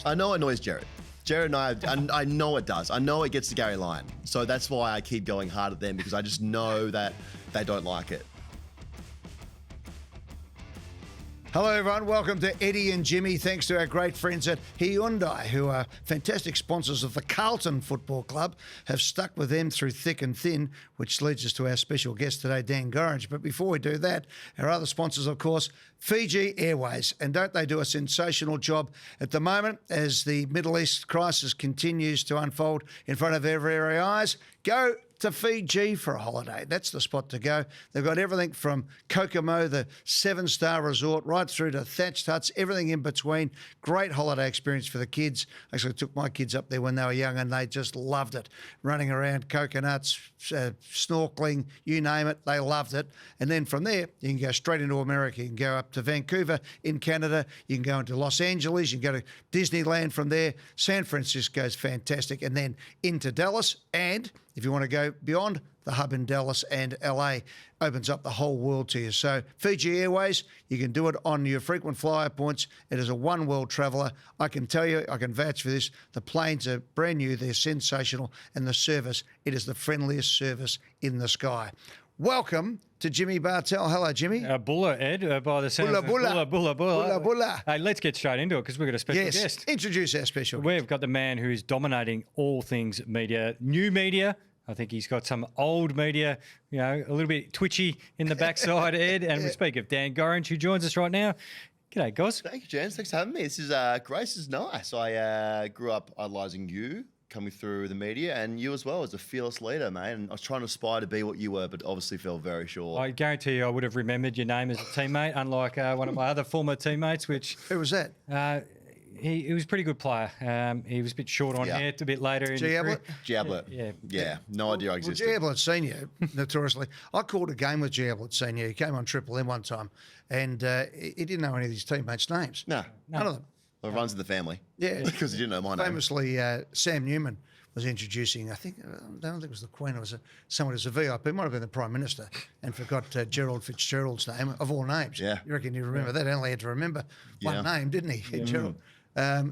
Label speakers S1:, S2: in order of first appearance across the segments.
S1: I know it annoys Jared. Jared and I know it does. I know it gets to Gary Lyon. So that's why I keep going hard at them, because I just know that they don't like it.
S2: Hello everyone, welcome to Eddie and Jimmy. Thanks to our great friends at Hyundai, who are fantastic sponsors of the Carlton Football Club, have stuck with them through thick and thin, which leads us to our special guest today, Dan Gorringe. But before we do that, our other sponsors, of course, Fiji Airways. And don't they do a sensational job at the moment as the Middle East crisis continues to unfold in front of every eyes? Go to Fiji for a holiday. That's the spot to go. They've got everything from Kokomo, the 7-star resort, right through to thatched huts, everything in between. Great holiday experience for the kids. Actually, I took my kids up there when they were young and they just loved it. Running around, coconuts, snorkeling, you name it, they loved it. And then from there, you can go straight into America. You can go up to Vancouver in Canada. You can go into Los Angeles. You can go to Disneyland from there. San Francisco's fantastic. And then into Dallas. And if you want to go beyond, the hub in Dallas and LA opens up the whole world to you. So Fiji Airways, you can do it on your frequent flyer points. It is a one-world traveller. I can tell you, I can vouch for this, the planes are brand new, they're sensational, and the service, it is the friendliest service in the sky. Welcome to Jimmy Bartel. Hello, Jimmy.
S3: Bulla, Ed, by the sound
S2: Bulla.
S3: Bulla. Hey, let's get straight into it because we've got a special guest.
S2: Introduce our special guest.
S3: We've got the man who is dominating all things media, new media. I think he's got some old media, a little bit twitchy in the backside, Ed. And we speak of Dan Gorringe, who joins us right now. G'day, Goz.
S1: Thank you, James. Thanks for having me. This is Grace is nice. I grew up idolising you, coming through the media, and you as well as a fearless leader, mate. And I was trying to aspire to be what you were, but obviously fell very short.
S3: I guarantee you I would have remembered your name as a teammate, unlike one of my other former teammates, which...
S2: Who was that?
S3: He was a pretty good player. He was a bit short on hair a bit later.
S1: Giablett. Yeah. No idea I existed.
S2: Well, Giablett Senior, notoriously. I called a game with Giablett Senior. He came on Triple M one time, and he didn't know any of his teammates' names.
S1: No.
S2: None of them.
S1: Well, it runs in the family.
S2: Yeah.
S1: Because he didn't know my name.
S2: Famously, Sam Newman was introducing, I don't think it was the Queen, it was someone who's a VIP. It might have been the Prime Minister, and forgot Gerald Fitzgerald's name, of all names.
S1: Yeah.
S2: You reckon you remember that? He only had to remember one name, didn't he, Gerald?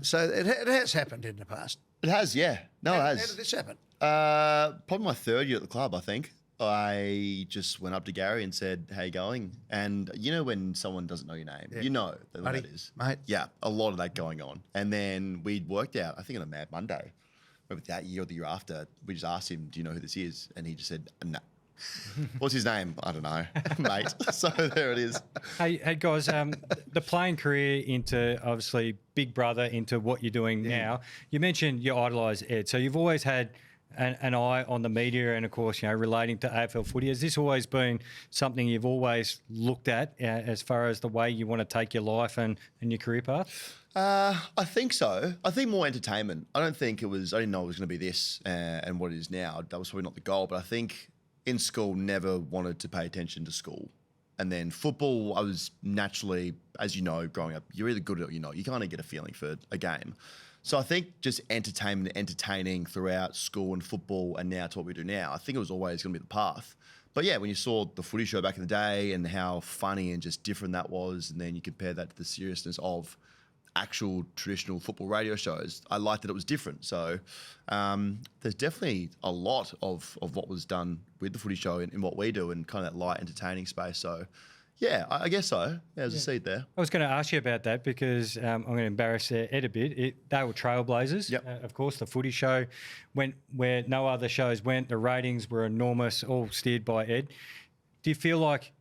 S2: So it has happened in the past.
S1: It has, yeah. No, it has.
S2: How did this happen?
S1: Probably my third year at the club, I think. I just went up to Gary and said, how you going? And you know when someone doesn't know your name, you know that what that is.
S2: Mate.
S1: Yeah, a lot of that going on. And then we'd worked out, I think on a Mad Monday, maybe that year or the year after, we just asked him, do you know who this is? And he just said, no. What's his name? I don't know, mate. So there it is.
S3: Hey guys, the playing career into obviously Big Brother into what you're doing now. You mentioned you idolise Ed, so you've always had an eye on the media and, of course, relating to AFL footy. Has this always been something you've always looked at as far as the way you want to take your life and your career path?
S1: I think so. I think more entertainment. I didn't know it was going to be this and what it is now. That was probably not the goal, but I think in school never wanted to pay attention to school. And then football, I was naturally, as you know, growing up, you're either good or you're not. You kind of get a feeling for a game. So I think just entertaining throughout school and football and now to what we do now, I think it was always going to be the path. But yeah, when you saw the footy show back in the day and how funny and just different that was, and then you compare that to the seriousness of actual traditional football radio shows, I liked that it was different. So there's definitely a lot of what was done with the footy show in what we do and kind of that light entertaining space. So yeah, I guess so. Yeah, there's a seed there.
S3: I was going to ask you about that because I'm going to embarrass Ed a bit. They were trailblazers.
S1: Yep.
S3: Of course, the footy show went where no other shows went. The ratings were enormous, all steered by Ed. Do you feel like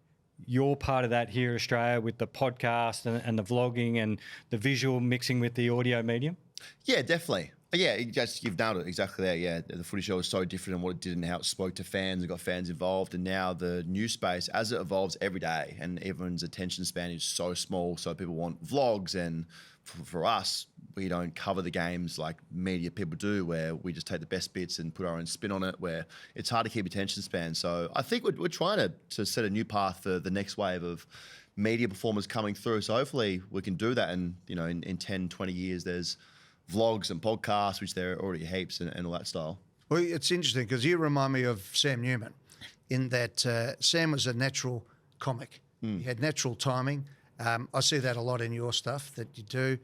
S3: you're part of that here in Australia with the podcast and the vlogging and the visual mixing with the audio medium?
S1: Yeah, definitely. Yeah, you've nailed it exactly there. Yeah, the footy show was so different in what it did and how it spoke to fans and got fans involved. And now the news space, as it evolves every day, and everyone's attention span is so small, so people want vlogs. And for us, we don't cover the games like media people do, where we just take the best bits and put our own spin on it, where it's hard to keep attention span. So I think we're trying to set a new path for the next wave of media performers coming through. So hopefully we can do that. And, in 10, 20 years, there's vlogs and podcasts, which there are already heaps and all that style.
S2: Well, it's interesting because you remind me of Sam Newman in that Sam was a natural comic. He had natural timing. I see that a lot in your stuff that you do,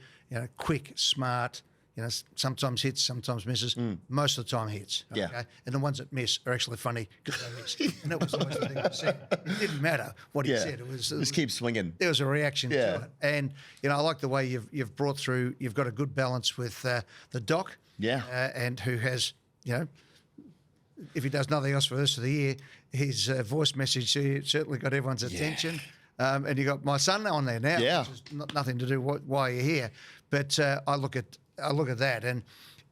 S2: quick, smart, You know, sometimes hits, sometimes misses. Most of the time hits. Okay?
S1: Yeah.
S2: And the ones that miss are actually funny because they miss. And that was always the thing he said. It didn't matter what he said. It was
S1: just keep swinging.
S2: There was a reaction to it. And, you know, I like the way you've brought through, you've got a good balance with the Doc.
S1: Yeah.
S2: And who has, you know, if he does nothing else for the rest of the year, his voice message certainly got everyone's attention. And you got my son on there now, which is nothing to do with why you're here. But I look at that, and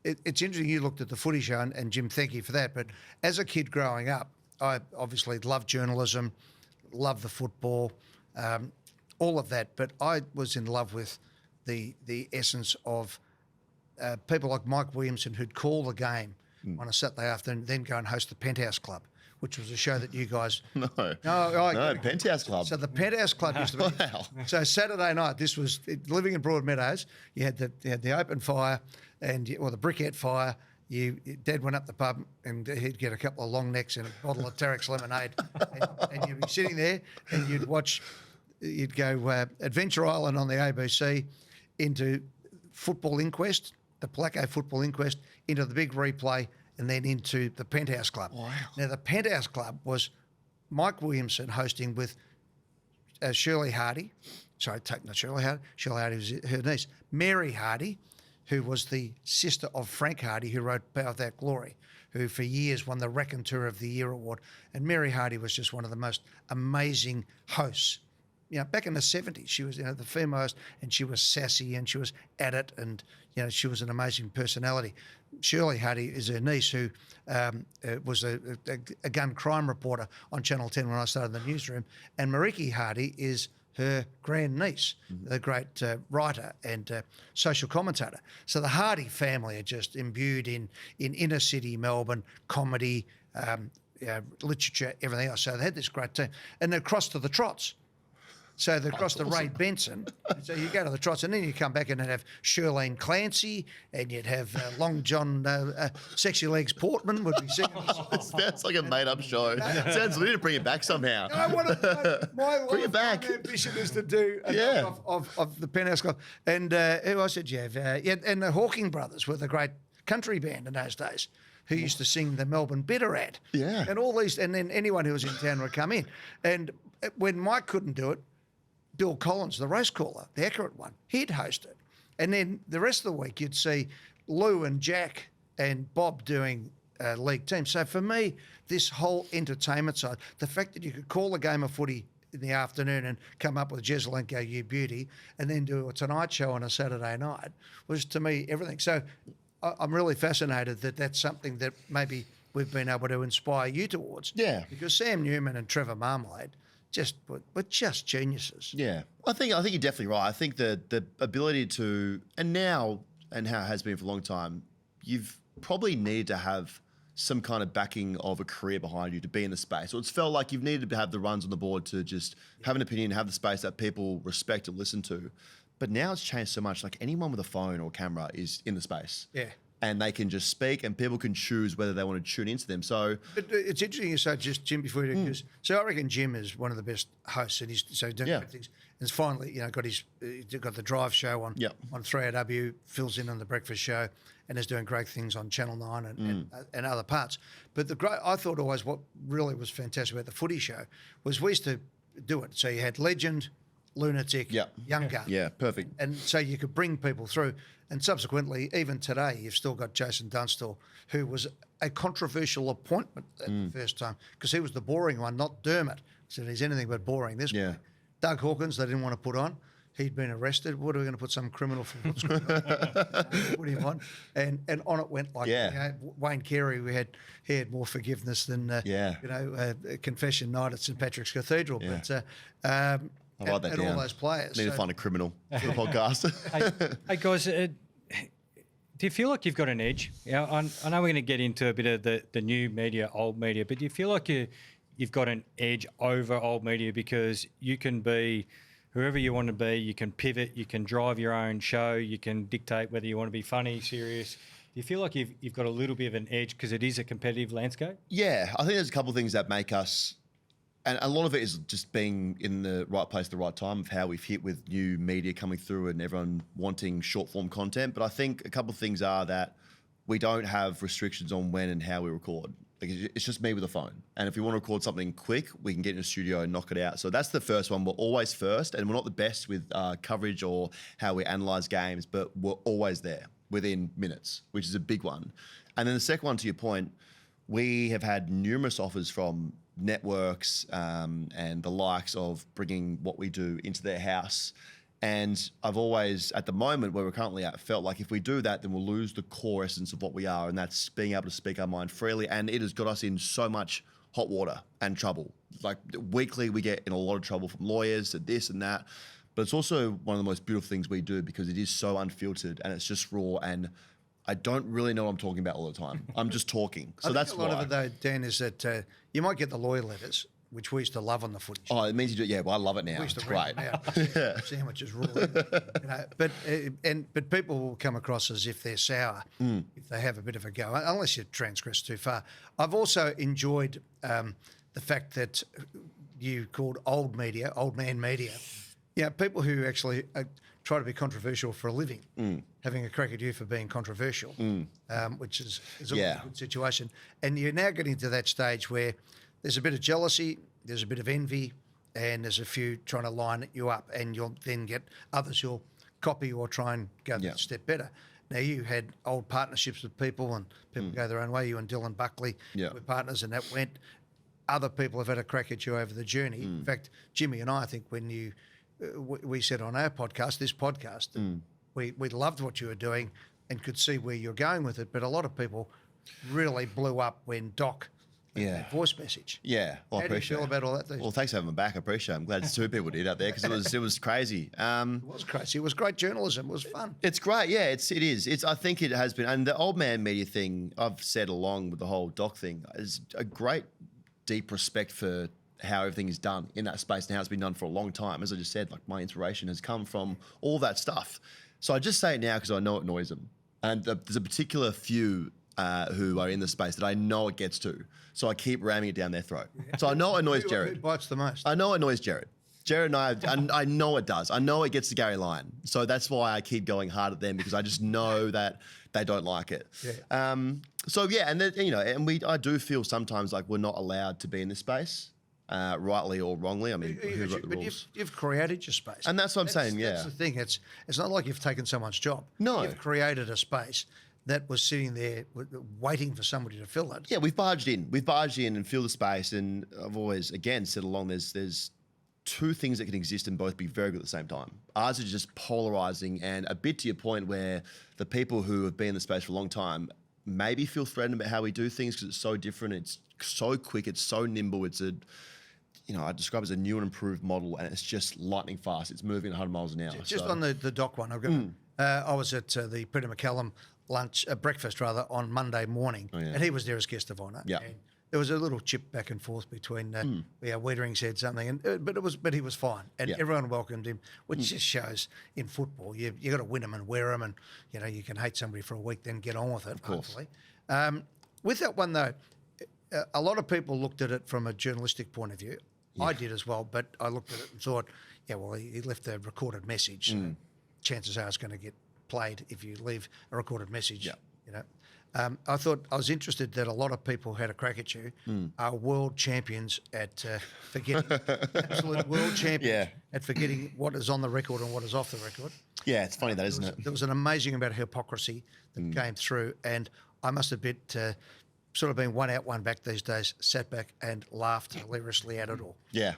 S2: it's interesting. You looked at the footy show, and Jim, thank you for that. But as a kid growing up, I obviously loved journalism, loved the football, all of that. But I was in love with the essence of people like Mike Williamson, who'd call the game on a Saturday afternoon, then go and host the Penthouse Club, which was a show that you guys...
S1: No, Penthouse Club.
S2: So the Penthouse Club used to be...
S1: Wow.
S2: So Saturday night, this was living in Broadmeadows. You had the open fire or the briquette fire. Dad went up the pub and he'd get a couple of long necks and a bottle of Tarek's lemonade, and you'd be sitting there and you'd watch. You'd go Adventure Island on the ABC, into Football Inquest, the Placco Football Inquest, into the big replay, and then into the Penthouse Club.
S1: Wow.
S2: Now, the Penthouse Club was Mike Williamson hosting with Shirley Hardy. Sorry, not Shirley Hardy. Shirley Hardy was her niece. Mary Hardy, who was the sister of Frank Hardy, who wrote Power Without Glory, who for years won the Raconteur of the Year award. And Mary Hardy was just one of the most amazing hosts. You know, back in the 70s, she was, the female host, and she was sassy and she was at it, and, she was an amazing personality. Shirley Hardy is her niece, who was a gun crime reporter on Channel 10 when I started in the newsroom, and Mariki Hardy is her grandniece, the great writer and social commentator. So the Hardy family are just imbued in inner city Melbourne comedy, literature, everything else. So they had this great team. And they're across to the Trots. So they're across to Ray Benson. So you go to the Trots, and then you come back and have Shirlene Clancy, and you'd have Long John Sexy Legs Portman would be singing.
S1: It sounds like a made-up show. Sounds we need to bring it back somehow.
S2: I want to. My
S1: bring it back.
S2: ambition is to do of the Penthouse Club. And who else did you have? And the Hawking Brothers were the great country band in those days, who used to sing the Melbourne Bitter ad.
S1: Yeah.
S2: And all these, and then anyone who was in town would come in. And when Mike couldn't do it, Bill Collins, the race caller, the accurate one, he'd host it. And then the rest of the week you'd see Lou and Jack and Bob doing league teams. So for me, this whole entertainment side, the fact that you could call a game of footy in the afternoon and come up with Jesselenko, You Beauty, and then do a Tonight Show on a Saturday night was, to me, everything. So I'm really fascinated that that's something that maybe we've been able to inspire you towards.
S1: Yeah.
S2: Because Sam Newman and Trevor Marmalade were just geniuses.
S1: Yeah, I think you're definitely right. I think the ability to, and now, and how it has been for a long time, you've probably need to have some kind of backing of a career behind you to be in the space. So it's felt like you've needed to have the runs on the board to just have an opinion, have the space that people respect and listen to. But now it's changed so much. Like anyone with a phone or camera is in the space.
S2: Yeah.
S1: And they can just speak, and people can choose whether they want to tune into them. So,
S2: but it's interesting you say just Jim before you do, because so I reckon Jim is one of the best hosts, and he's doing great things. And he's finally, got the Drive show on 3AW, fills in on the Breakfast Show, and is doing great things on Channel 9 and other parts. But I thought always what really was fantastic about the Footy Show was we used to do it. So you had legend, lunatic, young gun.
S1: Yeah, perfect.
S2: And so you could bring people through. And subsequently, even today, you've still got Jason Dunstall, who was a controversial appointment at the first time, because he was the boring one, not Dermot. So he's anything but boring. This guy. Doug Hawkins, they didn't want to put on. He'd been arrested. What are we going to put some criminal for? Put him on. And on it went like Wayne Carey. He had more forgiveness than confession night at St Patrick's Cathedral.
S1: Yeah.
S2: But
S1: I write that
S2: and
S1: down.
S2: all those players.
S1: Need to find a criminal for the podcast.
S3: Hey guys, do you feel like you've got an edge? I know we're going to get into a bit of the new media, old media, but do you feel like you've got an edge over old media because you can be whoever you want to be, you can pivot, you can drive your own show, you can dictate whether you want to be funny, serious. Do you feel like you've got a little bit of an edge because it is a competitive landscape?
S1: Yeah, I think there's a couple of things that make us And a lot of it is just being in the right place at the right time of how we've hit with new media coming through and everyone wanting short form content. But I think a couple of things are that we don't have restrictions on when and how we record. Like, it's just me with a phone. And if we want to record something quick, we can get in a studio and knock it out. So that's the first one. We're always first, and we're not the best with coverage or how we analyse games, but we're always there within minutes, which is a big one. And then the second one, to your point, we have had numerous offers from networks and the likes of bringing what we do into their house. And I've always, at the moment where we're currently at, felt like if we do that, then we'll lose the core essence of what we are, and that's being able to speak our mind freely. And it has got us in so much hot water and trouble. Like weekly, we get in a lot of trouble from lawyers and this and that. But it's also one of the most beautiful things we do because it is so unfiltered and it's just raw. And I don't really know what I'm talking about all the time. I'm just talking. So that's why.
S2: A lot of it, though, Dan, is that you might get the lawyer letters, which we used to love on the footy.
S1: Oh, it means you do. Yeah, well, I love it now.
S2: We used
S1: It's
S2: to
S1: great.
S2: out. Sandwiches raw. But people will come across as if they're sour if they have a bit of a go, unless you transgress too far. I've also enjoyed the fact that you called old man media. Yeah, people who actually try to be controversial for a living, having a crack at you for being controversial, which is a good situation. And you're now getting to that stage where there's a bit of jealousy, there's a bit of envy, and there's a few trying to line you up, and you'll then get others who'll copy or try and go that step better. Now, you had old partnerships with people, and people go their own way. You and Dylan Buckley were partners, and that went. Other people have had a crack at you over the journey. In fact, Jimmy and I think when you we said on our podcast, this podcast, we loved what you were doing and could see where you're going with it. But a lot of people really blew up when Doc voice message.
S1: Yeah, well,
S2: how do you feel about all that?
S1: Well, thanks for having me back. I appreciate it. I'm glad two people did out there because it was crazy.
S2: It was crazy. It was great journalism. It was fun.
S1: It's great. Yeah, it is. I think it has been. And the old man media thing, I've said along with the whole Doc thing, is a great deep respect for how everything is done in that space and how it's been done for a long time. As I just said, like my inspiration has come from all that stuff. So I just say it now because I know it annoys them. And there's a particular few who are in the space that I know it gets to. So I keep ramming it down their throat. So I know it annoys Jared.
S2: Who bites the most?
S1: I know it annoys Jared. Jared and I know it does. I know it gets to Gary Lyon. So that's why I keep going hard at them because I just know that they don't like it.
S2: Yeah.
S1: And then, I do feel sometimes like we're not allowed to be in this space, rightly or wrongly. I mean, who wrote the rules?
S2: You've created your space,
S1: and that's what I'm saying. Yeah,
S2: that's the thing. It's not like you've taken someone's job.
S1: No,
S2: you've created a space that was sitting there waiting for somebody to fill it.
S1: Yeah, we've barged in and filled the space. And I've always, again, said along, there's two things that can exist and both be very good at the same time. Ours is just polarizing and a bit to your point where the people who have been in the space for a long time maybe feel threatened about how we do things because it's so different. It's so quick. It's so nimble. It's I describe it as a new and improved model, and it's just lightning fast. It's moving 100 miles an hour.
S2: Just on the Doc one, I was at the Peter McCallum breakfast on Monday morning, and he was there as guest of honour.
S1: Yeah.
S2: And there was a little chip back and forth between Wiedering said something, but he was fine, and everyone welcomed him, which just shows in football you got to win them and wear them, and you can hate somebody for a week, then get on with it. Of course. Hopefully, with that one though, a lot of people looked at it from a journalistic point of view. Yeah. I did as well, but I looked at it and thought, he left a recorded message. So chances are it's going to get played if you leave a recorded message. Yeah. I thought I was interested that a lot of people had a crack at you are world champions at forgetting, absolute world champions at forgetting what is on the record and what is off the record.
S1: Yeah, it's funny that, isn't it?
S2: There was an amazing amount of hypocrisy that came through, and I must admit, sort of been one out, one back these days, sat back and laughed hilariously at it all. Yeah.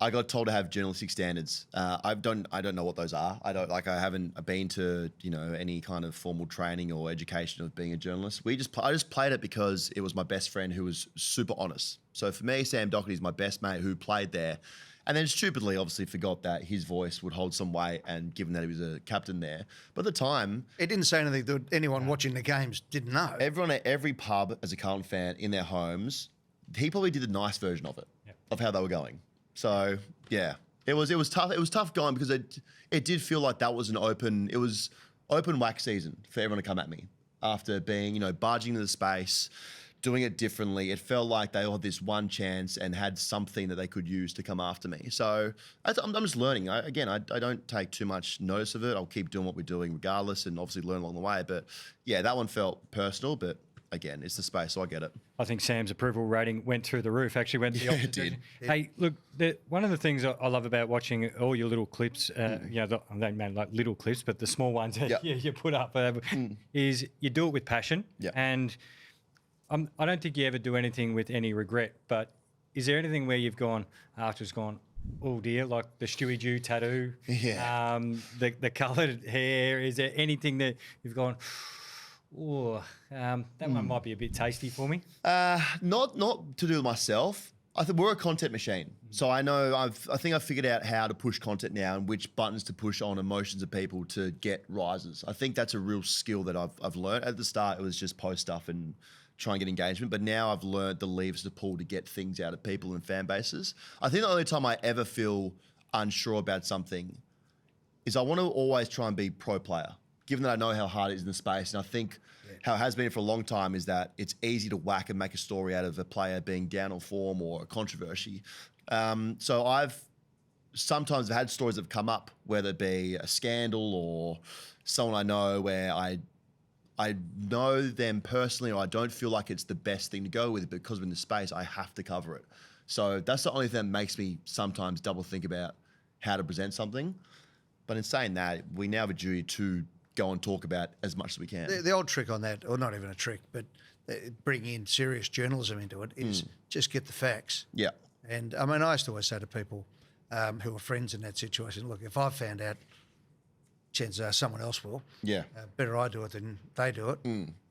S2: I got told to have journalistic standards. I don't know what those are. I haven't been to any kind of formal training or education of being a journalist. I just played it because it was my best friend who was super honest. So for me, Sam Docherty is my best mate who played there. And then stupidly, obviously, forgot that his voice would hold some weight, and given that he was a captain there. But at the time... It didn't say anything that anyone watching the games didn't know.
S1: Everyone at every pub as a Carlton fan in their homes, he probably did a nice version of it, of how they were going. So, yeah. It was tough. It was tough going because it did feel like that was an open whack season for everyone to come at me after being, barging into the space, doing it differently, it felt like they all had this one chance and had something that they could use to come after me. So I'm just learning. I don't take too much notice of it. I'll keep doing what we're doing regardless and obviously learn along the way. But yeah, that one felt personal, but again, it's the space, so I get it.
S3: I think Sam's approval rating went through the roof. Actually, went the opposite.
S1: It did.
S3: Hey, look, one of the things I love about watching all your little clips, I don't mean like little clips, but the small ones that you put up, is you do it with passion.
S1: Yeah.
S3: And I don't think you ever do anything with any regret. But is there anything where you've gone afterwards, gone, oh dear, like the Stewie Jew tattoo, the coloured hair? Is there anything that you've gone, oh, that one might be a bit tasty for me?
S1: Not to do with myself. I think we're a content machine. So I know I think I've figured out how to push content now and which buttons to push on emotions of people to get rises. I think that's a real skill that I've learned. At the start, it was just post stuff and try and get engagement. But now I've learned the levers to pull to get things out of people and fan bases. I think the only time I ever feel unsure about something is I want to always try and be pro player, given that I know how hard it is in the space. And I think how it has been for a long time is that it's easy to whack and make a story out of a player being down on form or a controversy. So I've sometimes had stories that have come up, whether it be a scandal or someone I know where I know them personally or I don't feel like it's the best thing to go with, but because we're in the space, I have to cover it. So that's the only thing that makes me sometimes double think about how to present something. But in saying that, we now have a duty to go and talk about as much as we can.
S2: The old trick on that, or not even a trick, but bring in serious journalism into it, is just get the facts.
S1: Yeah.
S2: And I mean, I used to always say to people who are friends in that situation, look, if I found out, chances are someone else will.
S1: Yeah.
S2: Better I do it than they do it.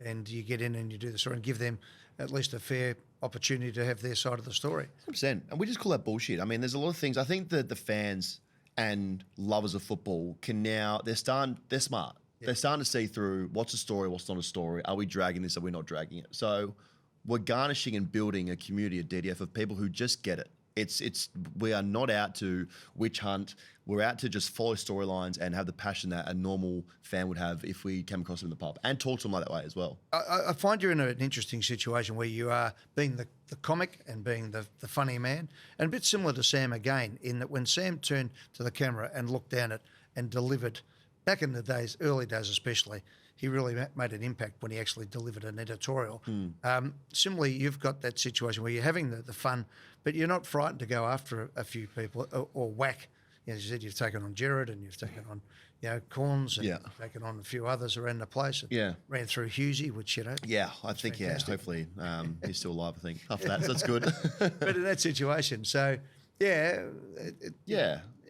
S2: And you get in and you do the story and give them at least a fair opportunity to have their side of the story.
S1: 100%. And we just call that bullshit. I mean, there's a lot of things. I think that the fans and lovers of football can now, they're smart. Yeah. They're starting to see through what's a story, what's not a story. Are we dragging this? Are we not dragging it? So we're garnishing and building a community at DDF of people who just get it. We are not out to witch hunt. We're out to just follow storylines and have the passion that a normal fan would have if we came across them in the pub, and talk to them like that way as well.
S2: I find you're in an interesting situation where you are being the comic and being the funny man, and a bit similar to Sam again, in that when Sam turned to the camera and looked down it and delivered, back in the days, early days especially, he really made an impact when he actually delivered an editorial. Similarly, you've got that situation where you're having the fun, but you're not frightened to go after a few people or whack. As you said, you've taken on Gerard and you've taken on, Corns and you've taken on a few others around the place. Ran through Hughesy, which,
S1: Yeah, I think, fantastic. Hopefully he's still alive, I think, after that, so that's good.
S2: But in that situation, so,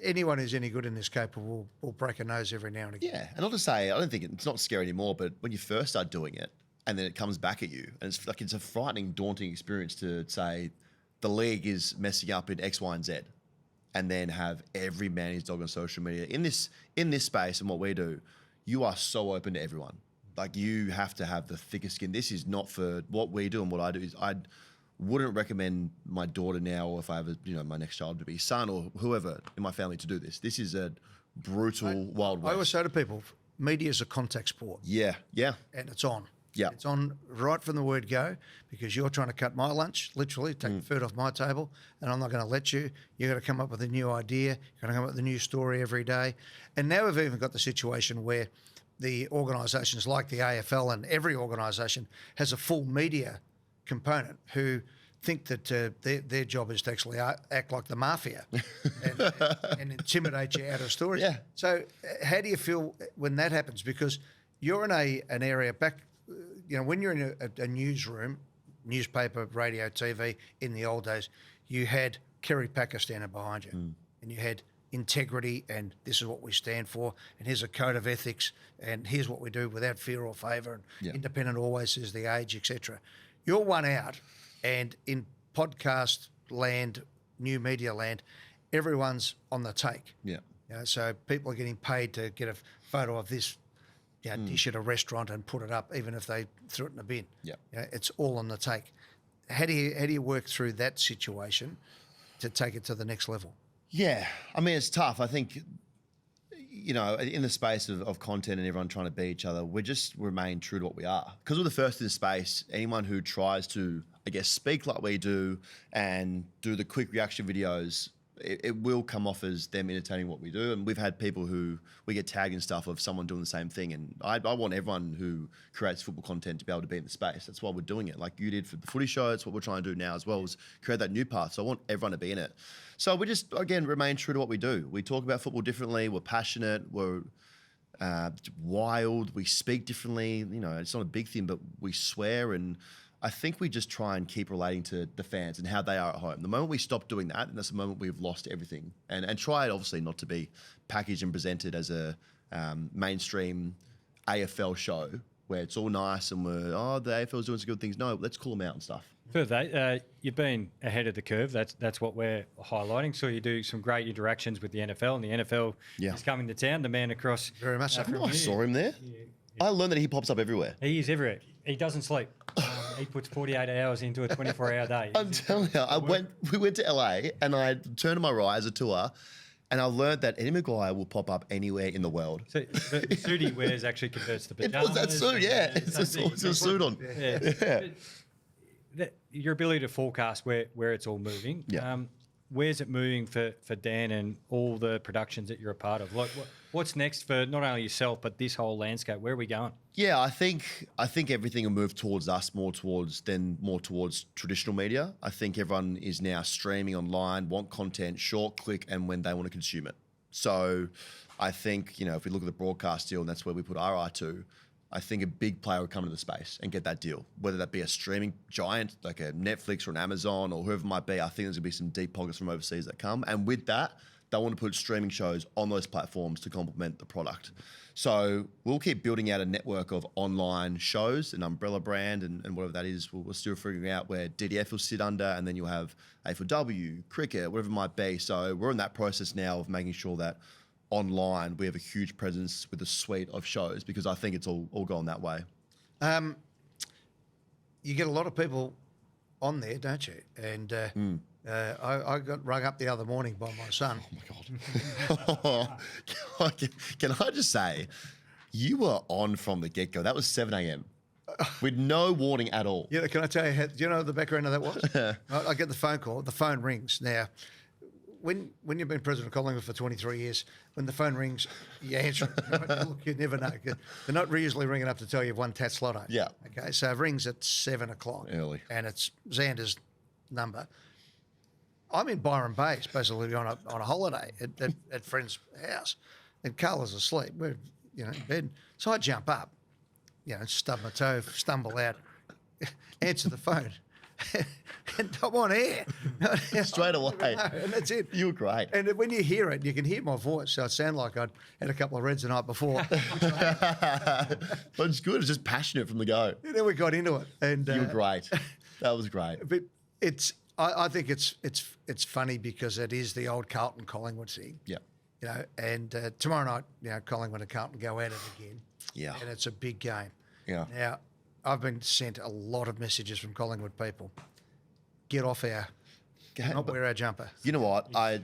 S2: anyone who's any good in this caper will break a nose every now and again.
S1: Yeah, and not to say, I don't think it's not scary anymore, but when you first start doing it and then it comes back at you, and it's a frightening, daunting experience to say the league is messing up in X, Y, and Z, and then have every man his dog on social media. In this space and what we do, you are so open to everyone. Like, you have to have the thickest skin. This is not for what we do, and what I do is I wouldn't recommend my daughter now, or if I have my next child, to be son or whoever in my family, to do this. This is a brutal, wild west.
S2: I always say to people, media is a contact sport.
S1: Yeah.
S2: And it's on.
S1: Yeah.
S2: It's on right from the word go, because you're trying to cut my lunch, literally, take the food off my table, and I'm not going to let you. You've got to come up with a new idea. You've got to come up with a new story every day. And now we've even got the situation where the organisations like the AFL, and every organisation has a full media component, who think that their job is to actually act like the mafia and intimidate you out of stories.
S1: Yeah.
S2: So how do you feel when that happens? Because you're in an area back, when you're in a newsroom, newspaper, radio, TV, in the old days, you had Kerry Packer standing behind you, and you had integrity, and this is what we stand for, and here's a code of ethics, and here's what we do without fear or favour, and independent always says the age, etc. You're one out, and in podcast land, new media land, everyone's on the take.
S1: Yeah.
S2: So people are getting paid to get a photo of this dish at a restaurant and put it up, even if they threw it in a bin.
S1: Yeah.
S2: It's all on the take. How do you work through that situation to take it to the next level?
S1: Yeah. I mean, it's tough. I think, in the space of content and everyone trying to be each other, we just remain true to what we are. Because we're the first in the space, anyone who tries to, I guess, speak like we do and do the quick reaction videos, it will come off as them entertaining what we do. And we've had people who we get tagged and stuff of someone doing the same thing. And I want everyone who creates football content to be able to be in the space. That's why we're doing it. Like you did for the footy show, it's what we're trying to do now as well, is create that new path. So I want everyone to be in it. So we just, again, remain true to what we do. We talk about football differently. We're passionate. We're wild. We speak differently. It's not a big thing, but we swear. And I think we just try and keep relating to the fans and how they are at home. The moment we stop doing that, and that's the moment we've lost everything. And try it, obviously, not to be packaged and presented as a mainstream AFL show where it's all nice and the AFL's doing some good things. No, let's call them out and stuff.
S3: Further, you've been ahead of the curve. That's what we're highlighting. So you do some great interactions with the NFL, and the NFL is coming to town. The man across.
S2: Very much so.
S1: I saw him there. I learned that he pops up everywhere.
S3: He is everywhere. He doesn't sleep. He puts 48 hours into a 24-hour day.
S1: I'm telling you, we went to LA and I turned to my right as a tour, and I learned that Eddie McGuire will pop up anywhere in the world.
S3: So the suit he wears actually converts to pajamas.
S1: It was that suit, yeah. It's a suit on.
S3: Yeah. Your ability to forecast where it's all moving.
S1: Yeah.
S3: Where's it moving for Dan and all the productions that you're a part of? Like, what's next for not only yourself but this whole landscape? Where are we going?
S1: Yeah, I think everything will move towards us more towards traditional media. I think everyone is now streaming online, want content, short, quick, and when they want to consume it. So I think, if we look at the broadcast deal, and that's where we put our eye to, I think a big player would come into the space and get that deal, whether that be a streaming giant like a Netflix or an Amazon or whoever it might be. I think there's going to be some deep pockets from overseas that come. And with that, they want to put streaming shows on those platforms to complement the product. So we'll keep building out a network of online shows, an umbrella brand and whatever that is. We're still figuring out where DDF will sit under, and then you'll have AFLW, cricket, whatever it might be. So we're in that process now of making sure that online we have a huge presence with a suite of shows, because I think it's all going that way.
S2: You get a lot of people on there, don't you? And I got rung up the other morning by my son.
S1: Oh my God. Can I just say, you were on from the get-go. That was 7 a.m. with no warning at all.
S2: Yeah, can I tell you, do you know the background of that was? I get the phone call, the phone rings. Now, when you've been president of Collingwood for 23 years, when the phone rings, you answer it. Right? Look, you never know. They're not usually ringing up to tell you you've won Tats Lotto.
S1: Yeah.
S2: Okay, so it rings at 7 o'clock.
S1: Early.
S2: And it's Xander's number. I'm in Byron Bay, basically on a holiday at friend's house, and Carla's asleep. We're in bed. So I jump up, stub my toe, stumble out, answer the phone. And I'm on air.
S1: Straight away.
S2: And that's it.
S1: You were great.
S2: And when you hear it, you can hear my voice. So it sounded like I'd had a couple of reds the night before.
S1: But it's good. It's just passionate from the go.
S2: And then we got into it. And
S1: you were great. That was great.
S2: But I think it's funny because it is the old Carlton Collingwood thing.
S1: Yeah.
S2: And tomorrow night, Collingwood and Carlton go at it again.
S1: Yeah.
S2: And it's a big game.
S1: Yeah.
S2: Now, I've been sent a lot of messages from Collingwood people. Get off not wear our jumper.
S1: You know what?
S2: Wear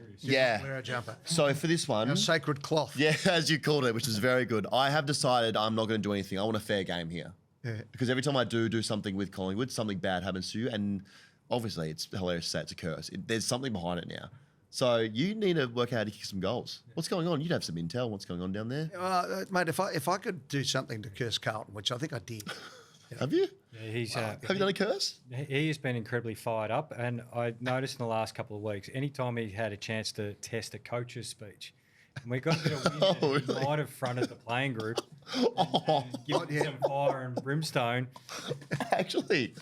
S2: our jumper.
S1: So for this one,
S2: Our sacred cloth.
S1: yeah, as you called it, which is very good. I have decided I'm not going to do anything. I want a fair game here.
S2: Yeah.
S1: Because every time I do something with Collingwood, something bad happens to you, and obviously it's hilarious to say it's a curse. There's something behind it now. So you need to work out how to kick some goals. What's going on? You'd have some intel. What's going on down there?
S2: Mate, if I could do something to curse Carlton, which I think I did.
S1: Have you?
S3: Yeah, he's
S1: Have you done a curse?
S3: he has been incredibly fired up, and I noticed in the last couple of weeks, anytime he had a chance to test a coach's speech, and we got a bit of wind,
S1: Oh,
S3: and he
S1: really?
S3: might have fronted the playing group, and given some fire and brimstone.
S1: Actually,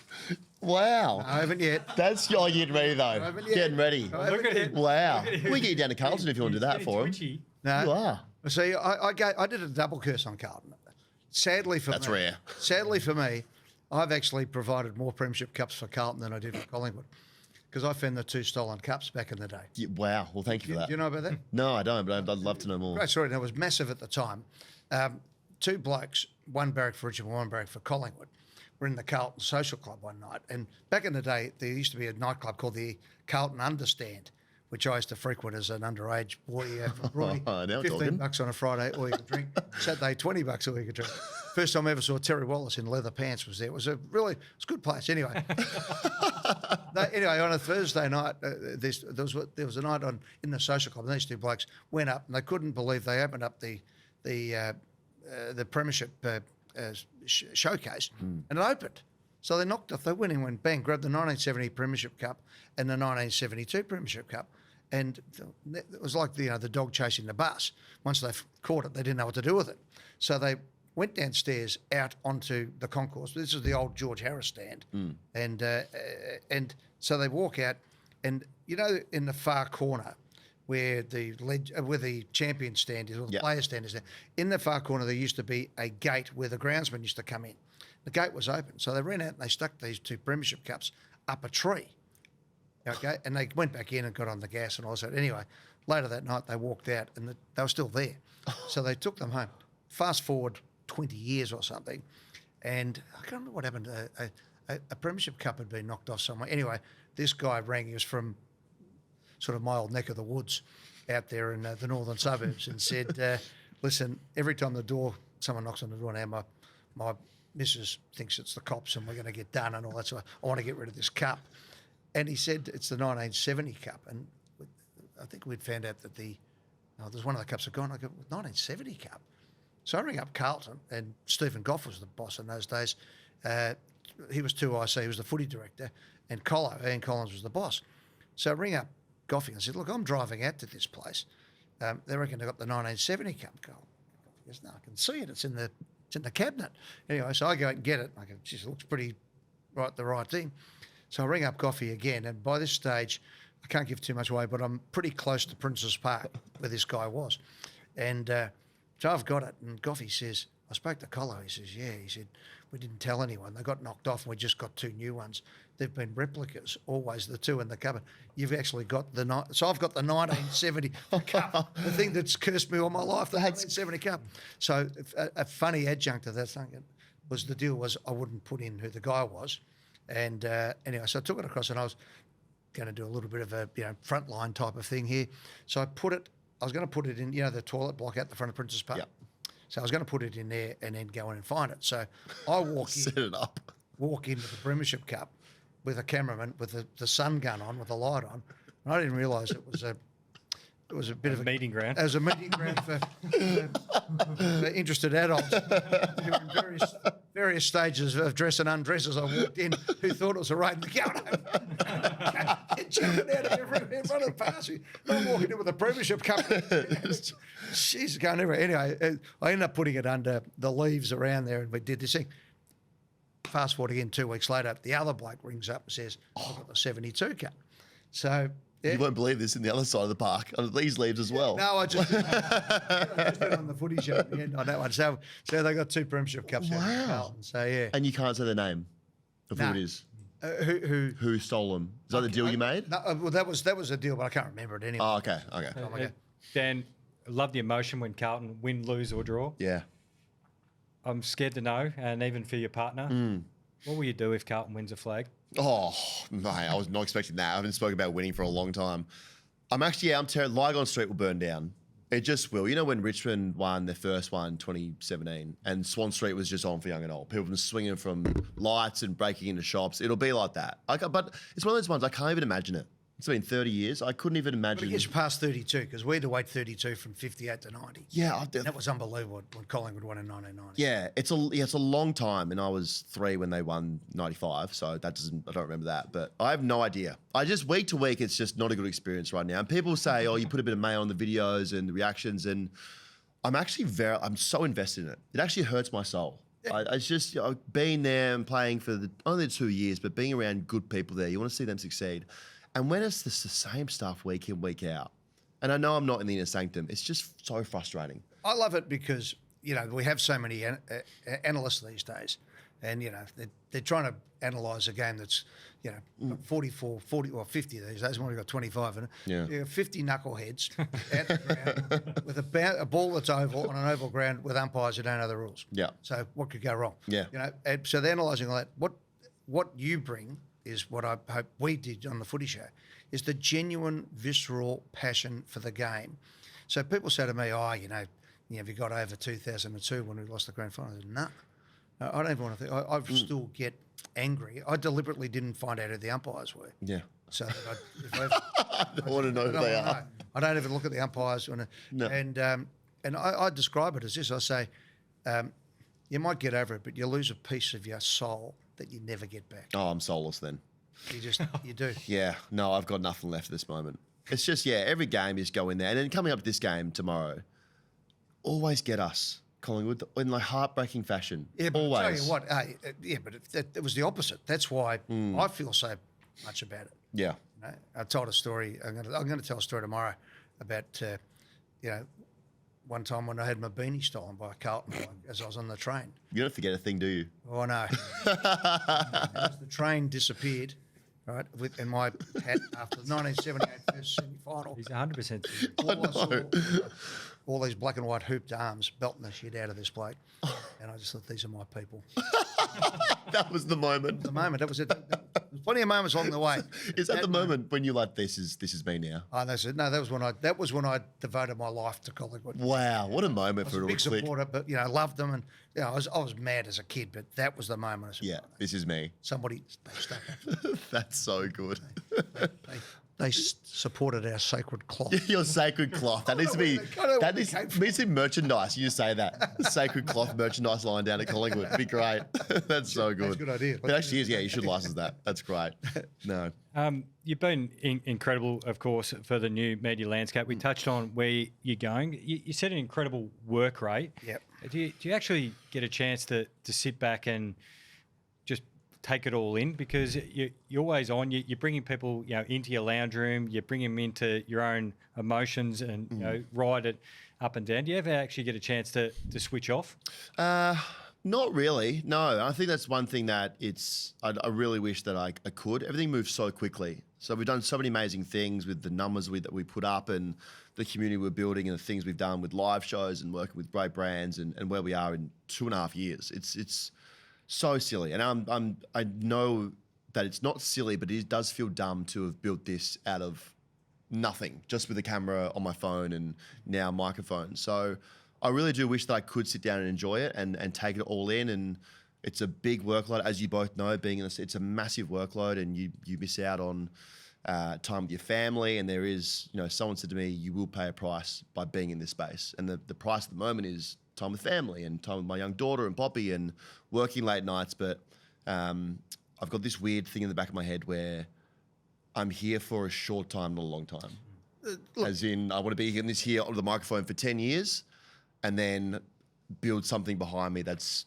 S1: wow.
S2: I haven't yet.
S1: That's getting ready though.
S2: haven't yet.
S1: Getting ready.
S3: Look at him.
S1: Wow.
S3: Look at him.
S1: We can get you down to Carlton if you want to do that
S3: He's
S1: for him.
S3: twitchy.
S2: No.
S1: You are.
S2: See, I did a double curse on Carlton. Sadly for
S1: That's
S2: me,
S1: rare.
S2: Sadly for me, I've actually provided more premiership cups for Carlton than I did for Collingwood, because I found the 2 stolen cups back in the day.
S1: Yeah, wow. Well, thank you for that.
S2: Do you know about that?
S1: No, I don't, but I'd love to know more.
S2: Great story. That was massive at the time. 2 blokes, one barrack for Richmond, one barrack for Collingwood, were in the Carlton Social Club one night. And back in the day, there used to be a nightclub called the Carlton Understand, which I used to frequent as an underage boy.
S1: Now we're talking.
S2: $15 on a Friday, all you could drink. Saturday, $20, all you could drink. First time I ever saw Terry Wallace in leather pants was there. It was a good place. Anyway, on a Thursday night, there was a night in the social club, and these two blokes went up, and they couldn't believe they opened up the premiership showcase, and it opened. So they knocked off. They went in, went bang, grabbed the 1970 Premiership Cup and the 1972 Premiership Cup, and it was like the dog chasing the bus. Once they caught it, they didn't know what to do with it. So they went downstairs out onto the concourse. This is the old George Harris stand, and so they walk out, and in the far corner where the champion stand is, or the player stand is there, in the far corner there used to be a gate where the groundsman used to come in. The gate was open, so they ran out and they stuck these two Premiership Cups up a tree. Okay, and they went back in and got on the gas and all that. Anyway, later that night they walked out and they were still there, so they took them home. Fast forward 20 years or something, and I can't remember what happened. A Premiership Cup had been knocked off somewhere. Anyway, this guy rang. He was from sort of my old neck of the woods out there in the northern suburbs, and said, listen, every time someone knocks on the door now, my missus thinks it's the cops and we're going to get done and all that sort of, I want to get rid of this cup. And he said it's the 1970 Cup. And I think we'd found out that there's one of the cups had gone. I go, 1970 Cup. So I ring up Carlton, and Stephen Goff was the boss in those days. He was 2IC, he was the footy director, and Ian Collins was the boss. So I ring up Goffy and said, look, I'm driving out to this place. They reckon they got the 1970 Cup. He goes, no, I can see it. It's in the cabinet. Anyway, so I go out and get it. I go, geez, it looks pretty the right thing. So I ring up Goffy again, and by this stage, I can't give too much away, but I'm pretty close to Princes Park, where this guy was. And so I've got it, and Goffy says, I spoke to Colo. He says, yeah. He said, we didn't tell anyone. They got knocked off, and we just got two new ones. They've been replicas, always the two in the cupboard. You've actually got so I've got the 1970 Cup, the thing that's cursed me all my life, the 1970 Cup. So a funny adjunct to that thing was the deal was I wouldn't put in who the guy was. And anyway, so I took it across, and I was going to do a little bit of a frontline type of thing here. So I was going to put it in, the toilet block out the front of Princes Park. Yep. So I was going to put it in there and then go in and find it. So I walk into the Premiership Cup with a cameraman with the sun gun on, with the light on, and I didn't realise it was a bit of a
S3: meeting ground.
S2: It was a meeting ground for interested adults who were in various stages of dress and undress. As I walked in, who thought it was a raid, jumping out of everywhere, running past me. I'm walking in with a Premiership Cup. She's going everywhere. Anyway, I ended up putting it under the leaves around there, and we did this thing. Fast forward again 2 weeks later, the other bloke rings up and says, I've got the 72 Cup. So... yeah.
S1: You won't believe this in the other side of the park, under these leaves as well.
S2: No, I just did on the footy show at the end on that one. So they got 2 Premiership Cups.
S1: Wow.
S2: Carlton, so yeah.
S1: And you can't say the name of who it is. Who stole them? Is that the deal you made?
S2: No, well, that was a deal, but I can't remember it anyway.
S1: Oh, okay.
S3: Dan, I love the emotion when Carlton win, lose or draw.
S1: Yeah.
S3: I'm scared to know, and even for your partner. What will you do if Carlton wins a flag?
S1: Oh, mate, I was not expecting that. I haven't spoken about winning for a long time. I'm terrified. Lygon Street will burn down. It just will. You know when Richmond won their first one, 2017, and Swan Street was just on for young and old. People were swinging from lights and breaking into shops. It'll be like that. But it's one of those ones I can't even imagine it. It's been 30 years. I couldn't even imagine.
S2: But it gets past 32 because we had to wait 32 from 58 to 90.
S1: Yeah.
S2: That was unbelievable when Collingwood won in 1990.
S1: Yeah, it's a long time, and I was 3 when they won 95, so I don't remember that. But I have no idea. I just, week to week, it's just not a good experience right now. And people say, oh, you put a bit of mayo on the videos and the reactions, and I'm I'm so invested in it. It actually hurts my soul. Yeah. It's just being there and playing for only 2 years, but being around good people there, you want to see them succeed. And when it's the same stuff week in, week out, and I know I'm not in the inner sanctum, it's just so frustrating.
S2: I love it because, we have so many analysts these days, and, they're trying to analyse a game that's, 44, 40 or 50 these days. We've only got 25 in it.
S1: Yeah.
S2: You have 50 knuckleheads out the ground with a ball that's oval on an oval ground with umpires who don't know the rules.
S1: Yeah.
S2: So what could go wrong?
S1: Yeah.
S2: And so they're analysing all that. What you bring is what I hope we did on the Footy Show, is the genuine, visceral passion for the game. So people say to me, have you got over 2002 when we lost the grand final? I said, no. I don't even want to think. I still get angry. I deliberately didn't find out who the umpires were.
S1: Yeah.
S2: So that
S1: I don't want to know who they are.
S2: I don't even look at the umpires.
S1: No.
S2: And I describe it as this. I say, you might get over it, but you lose a piece of your soul that you never get back.
S1: Oh, I'm soulless then.
S2: You do.
S1: Yeah. No, I've got nothing left at this moment. It's just, every game you just go in there. And then coming up to this game tomorrow, always get us, Collingwood, in like heartbreaking fashion.
S2: Yeah, but
S1: always.
S2: I'll tell you what, but it was the opposite. That's why I feel so much about it.
S1: Yeah.
S2: You know, I told a story. I'm going to tell a story tomorrow about, one time when I had my beanie stolen by a Carlton boy as I was on the train.
S1: You don't forget a thing, do you?
S2: Oh, no. As the train disappeared, right, and my hat after the 1978 first semi-final.
S3: He's 100%.
S2: All these black and white hooped arms belting the shit out of this bloke. And I just thought, these are my people.
S1: That was the moment.
S2: The moment. That was it. There was plenty of moments along the way.
S1: Is that the moment when you're like, this is me now?
S2: Oh, that's it. No, that was when I devoted my life to Collingwood.
S1: Wow, what a moment
S2: I was
S1: for
S2: a
S1: it
S2: big
S1: to click.
S2: supporter, but loved them, and I was mad as a kid, but that was the moment. I said,
S1: Yeah, this is me.
S2: somebody they stuck up.
S1: That's so good.
S2: They supported our sacred cloth.
S1: Your sacred cloth. That needs to be needs to be merchandise. You just say that. Sacred cloth merchandise line down at Collingwood. It'd be great. That's so good.
S2: That's a good idea.
S1: It actually is, yeah, you should license that. That's great. No.
S3: You've been incredible, of course, for the new media landscape. We touched on where you're going. You set an incredible work rate.
S2: Yep.
S3: Do you actually get a chance to sit back and just take it all in? Because you're always on. You're bringing people, into your lounge room. You're bringing them into your own emotions and ride it up and down. Do you ever actually get a chance to switch off?
S1: Not really. No, I think that's one thing that I really wish that I could. Everything moves so quickly. So we've done so many amazing things with the numbers that we put up and the community we're building and the things we've done with live shows and working with great brands and where we are in 2.5 years. It's so silly. And I know that it's not silly, but it does feel dumb to have built this out of nothing, just with a camera on my phone and now a microphone. So I really do wish that I could sit down and enjoy it and take it all in. And it's a big workload, as you both know, being in this, it's a massive workload and you miss out on time with your family. And there is, someone said to me, you will pay a price by being in this space. And the price at the moment is time with family and time with my young daughter and Poppy and working late nights. But I've got this weird thing in the back of my head where I'm here for a short time, not a long time. As in, I want to be in this here on the microphone for 10 years and then build something behind me that's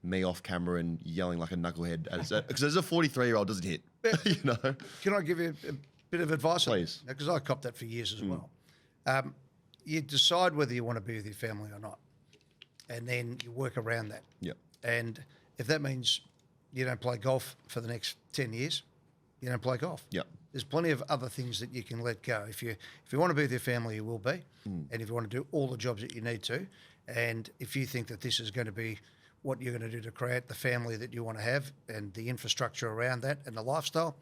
S1: me off camera and yelling like a knucklehead. Because as a 43-year-old doesn't hit,
S2: Can I give you a bit of advice?
S1: Please.
S2: Because I copped that for years as well. You decide whether you want to be with your family or not. And then you work around that.
S1: Yep.
S2: And if that means you don't play golf for the next 10 years, you don't play golf.
S1: Yep.
S2: There's plenty of other things that you can let go. If you want to be with your family, you will be. And if you want to do all the jobs that you need to, and if you think that this is going to be what you're going to do to create the family that you want to have and the infrastructure around that and the lifestyle,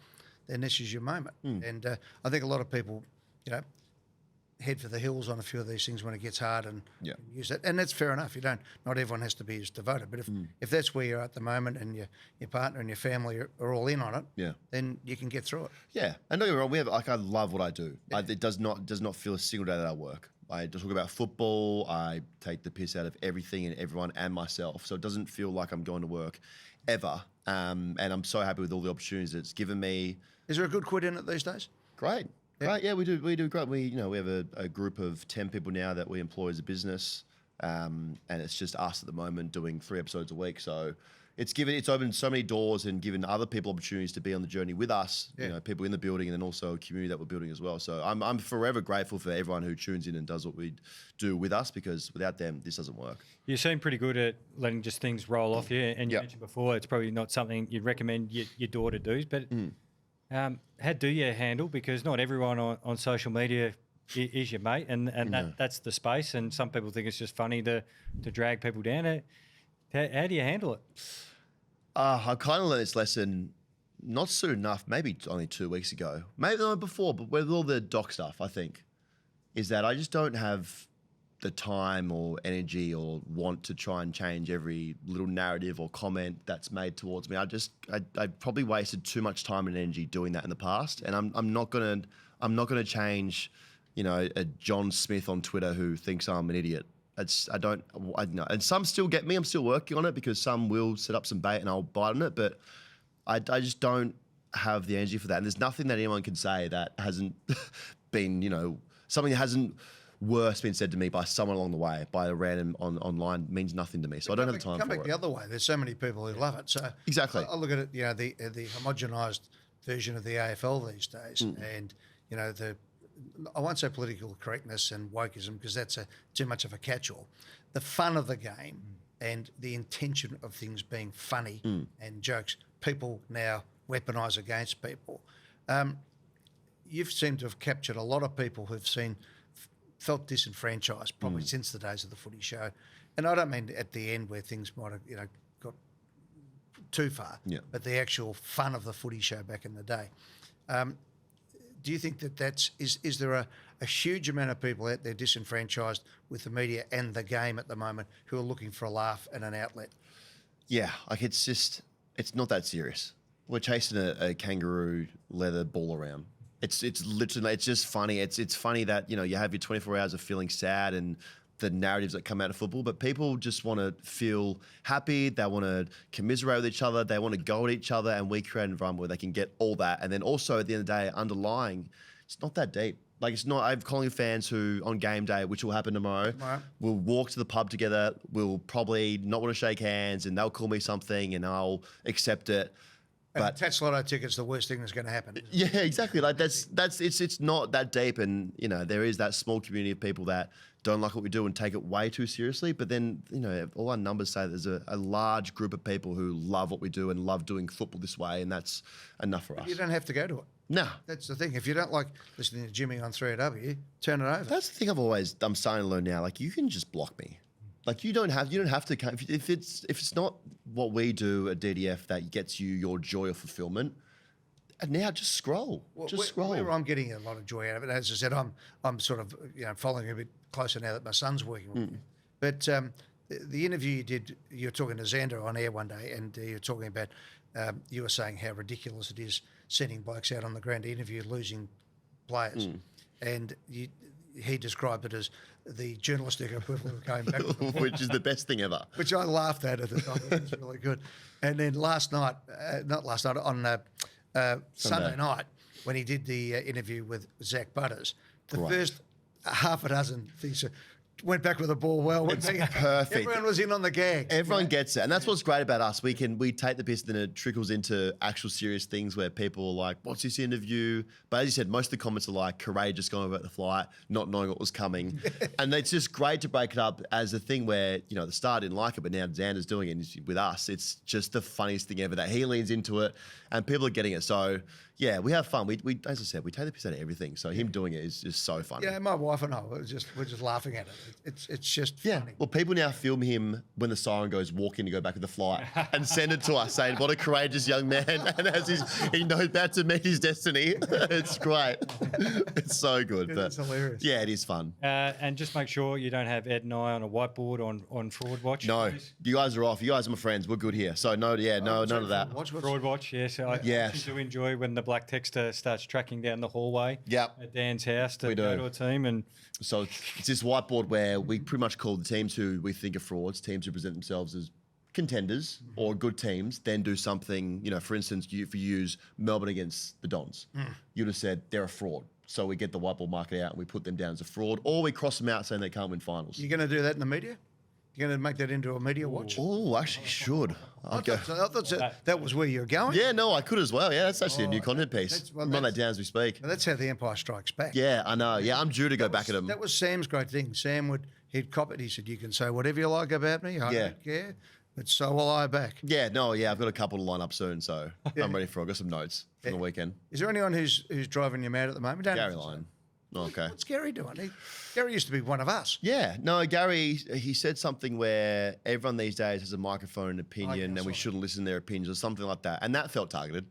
S2: then this is your moment. And I think a lot of people, head for the hills on a few of these things when it gets hard and use that. And that's fair enough. Not everyone has to be as devoted. But if that's where you're at the moment and your partner and your family are all in on it, then you can get through it.
S1: Yeah. And don't get me wrong, I love what I do. It does not feel a single day that I work. I talk about football. I take the piss out of everything and everyone and myself. So it doesn't feel like I'm going to work ever. And I'm so happy with all the opportunities it's given me.
S2: Is there a good quid in it these days?
S1: Great. Right, yeah, we do great. We have a group of 10 people now that we employ as a business, and it's just us at the moment doing 3 episodes a week. So it's opened so many doors and given other people opportunities to be on the journey with us. People in the building, and then also a community that we're building as well. So I'm forever grateful for everyone who tunes in and does what we do with us, because without them, this doesn't work.
S3: You seem pretty good at letting just things roll off you, and you mentioned before it's probably not something you'd recommend your daughter do, but. How do you handle, because not everyone on social media is your mate, and that's the space, and some people think it's just funny to drag people down. How do you handle it?
S1: I kind of learned this lesson not soon enough, maybe only 2 weeks ago, maybe the one before, but with all the doc stuff, I think, is that I just don't have the time or energy or want to try and change every little narrative or comment that's made towards me. I probably wasted too much time and energy doing that in the past, and I'm not gonna change, a John Smith on Twitter who thinks I'm an idiot. I know, and some still get me. I'm still working on it because some will set up some bait and I'll bite on it, but I just don't have the energy for that. And there's nothing that anyone can say that hasn't been, something that hasn't worse been said to me by someone along the way, by a random online, means nothing to me. So I don't have time for it.
S2: Come back the other way. There's so many people who love it. So
S1: exactly.
S2: I look at it, the homogenised version of the AFL these days, and I won't say political correctness and wokeism because that's too much of a catch-all. The fun of the game and the intention of things being funny and jokes, people now weaponise against people. You've seemed to have captured a lot of people who've felt disenfranchised probably since the days of the Footy Show, and I don't mean at the end where things might have got too far, but the actual fun of the Footy Show back in the day. Do you think that is there a huge amount of people out there disenfranchised with the media and the game at the moment who are looking for a laugh and an outlet? Yeah,
S1: it's not that serious. We're chasing a kangaroo leather ball around. It's literally, it's just funny. It's funny that, you have your 24 hours of feeling sad and the narratives that come out of football, but people just want to feel happy. They want to commiserate with each other. They want to go at each other, and we create an environment where they can get all that. And then also at the end of the day, underlying, it's not that deep. Like, it's not, I have Collingwood fans who on game day, which will happen tomorrow, will walk to the pub together, will probably not want to shake hands, and they'll call me something and I'll accept it.
S2: But attached lotto ticket's the worst thing that's going to happen.
S1: Yeah, exactly. Like it's not that deep, and there is that small community of people that don't like what we do and take it way too seriously. But then all our numbers say there's a large group of people who love what we do and love doing football this way, and that's enough for us.
S2: You don't have to go to it.
S1: No,
S2: that's the thing. If you don't like listening to Jimmy on 3AW, turn it over.
S1: That's the thing I'm starting to learn now. Like, you can just block me. Like, you don't have to come if it's not what we do at DDF that gets you your joy or fulfillment. And now just scroll. Scroll.
S2: Where I'm getting a lot of joy out of it, as I said, I'm sort of following a bit closer now that my son's working with me. But the interview you did, you were talking to Xander on air one day, and you were talking about you were saying how ridiculous it is sending blokes out on the ground to interview losing players, and he described it as the journalistic equivalent of going back,
S1: which is the best thing ever.
S2: Which I laughed at the time. It was really good. And then on Sunday night, when he did the interview with Zach Butters, the first half a dozen things went back with the ball well.
S1: It's perfect.
S2: Everyone was in on the gag.
S1: Everyone gets it. And that's what's great about us. We take the piss and then it trickles into actual serious things where people are like, what's this interview? But as you said, most of the comments are like courageous going about the flight, not knowing what was coming. And it's just great to break it up as a thing where, the star didn't like it, but now Xander's doing it with us. It's just the funniest thing ever that he leans into it and people are getting it. So yeah, we have fun. We as I said, we take the piss out of everything. So him doing it is just so funny.
S2: Yeah, my wife and I we're just laughing at it. It's just funny.
S1: Well, people now film him when the siren goes, walk in to go back with the flight, and send it to us saying, "What a courageous young man!" And as he knows about to meet his destiny. It's great. It's so good.
S2: It's hilarious.
S1: Yeah, it is fun.
S3: And just make sure you don't have Ed and I on a whiteboard on Fraud Watch.
S1: No,
S3: please.
S1: You guys are off. You guys are my friends. We're good here. So none of that.
S3: Fraud Watch. Yes. I do enjoy when the black texter starts tracking down the hallway. At Dan's house to go to a team, and
S1: so it's this whiteboard where we pretty much call the teams who we think are frauds, teams who present themselves as contenders or good teams, then do something. For instance, if you use Melbourne against the Dons, you'd have said they're a fraud. So we get the whiteboard market out and we put them down as a fraud, or we cross them out saying they can't win finals.
S2: You're going to do that in the media? You're going to make that into a media watch?
S1: Oh, actually, should.
S2: I thought that was where you were going.
S1: Yeah, no, I could as well. Yeah, that's actually a new content piece. Run that down as we speak.
S2: That's how the Empire Strikes Back.
S1: Yeah, I know. Yeah, I'm due to go back at him.
S2: That was Sam's great thing. Sam he'd cop it. He said, "You can say whatever you like about me. I don't care, but so will I back."
S1: Yeah, I've got a couple to line up soon, so I'm ready for it. I've got some notes from the weekend.
S2: Is there anyone who's driving you mad at the moment?
S1: Gary Lyon. Okay.
S2: What's Gary doing? Gary used to be one of us.
S1: Yeah. No, Gary, he said something where everyone these days has a microphone and opinion and we shouldn't listen to their opinions or something like that. And that felt targeted.